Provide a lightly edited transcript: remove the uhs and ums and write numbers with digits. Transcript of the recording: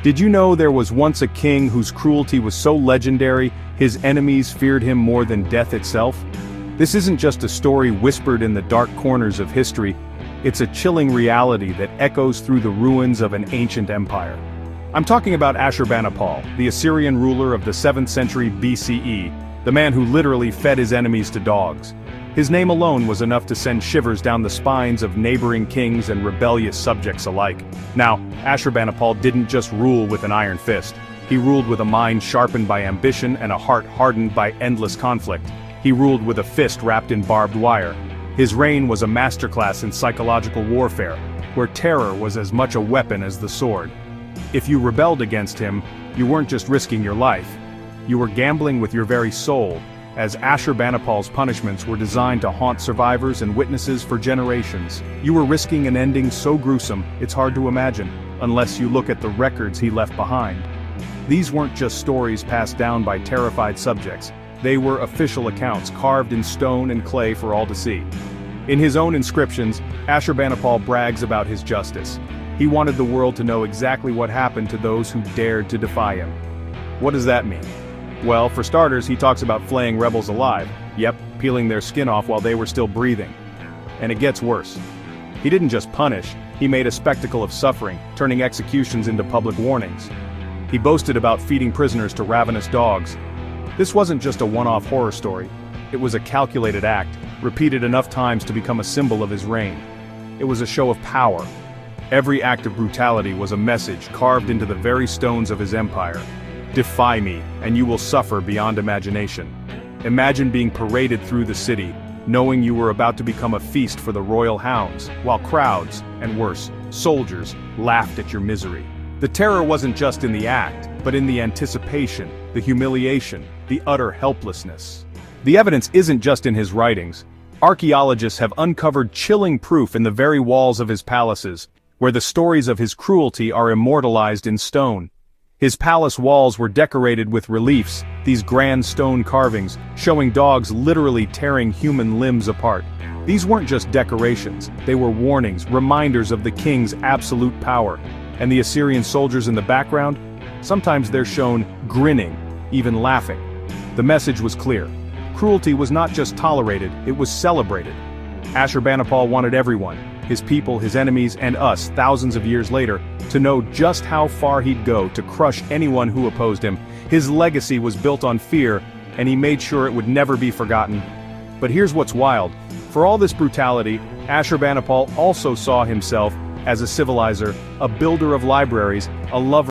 Did you know there was once a king whose cruelty was so legendary, his enemies feared him more than death itself? This isn't just a story whispered in the dark corners of history, it's a chilling reality that echoes through the ruins of an ancient empire. I'm talking about Ashurbanipal, the Assyrian ruler of the 7th century BCE, the man who literally fed his enemies to dogs. His name alone was enough to send shivers down the spines of neighboring kings and rebellious subjects alike. Now, Ashurbanipal didn't just rule with an iron fist. He ruled with a mind sharpened by ambition and a heart hardened by endless conflict. He ruled with a fist wrapped in barbed wire. His reign was a masterclass in psychological warfare, where terror was as much a weapon as the sword. If you rebelled against him, you weren't just risking your life. You were gambling with your very soul, as Ashurbanipal's punishments were designed to haunt survivors and witnesses for generations. You were risking an ending so gruesome, it's hard to imagine, unless you look at the records he left behind. These weren't just stories passed down by terrified subjects. They were official accounts carved in stone and clay for all to see. In his own inscriptions, Ashurbanipal brags about his justice. He wanted the world to know exactly what happened to those who dared to defy him. What does that mean? Well, for starters, he talks about flaying rebels alive. Yep, peeling their skin off while they were still breathing. And it gets worse. He didn't just punish, he made a spectacle of suffering, turning executions into public warnings. He boasted about feeding prisoners to ravenous dogs. This wasn't just a one-off horror story. It was a calculated act, repeated enough times to become a symbol of his reign. It was a show of power. Every act of brutality was a message carved into the very stones of his empire. Defy me, and you will suffer beyond imagination. Imagine being paraded through the city, knowing you were about to become a feast for the royal hounds, while crowds, and worse, soldiers, laughed at your misery. The terror wasn't just in the act, but in the anticipation, the humiliation, the utter helplessness. The evidence isn't just in his writings. Archaeologists have uncovered chilling proof in the very walls of his palaces, where the stories of his cruelty are immortalized in stone. His palace walls were decorated with reliefs, these grand stone carvings, showing dogs literally tearing human limbs apart. These weren't just decorations, they were warnings, reminders of the king's absolute power. And the Assyrian soldiers in the background? Sometimes they're shown grinning, even laughing. The message was clear. Cruelty was not just tolerated, it was celebrated. Ashurbanipal wanted everyone, his people, his enemies, and us, thousands of years later, to know just how far he'd go to crush anyone who opposed him. His legacy was built on fear, and he made sure it would never be forgotten. But here's what's wild. For all this brutality, Ashurbanipal also saw himself as a civilizer, a builder of libraries, a lover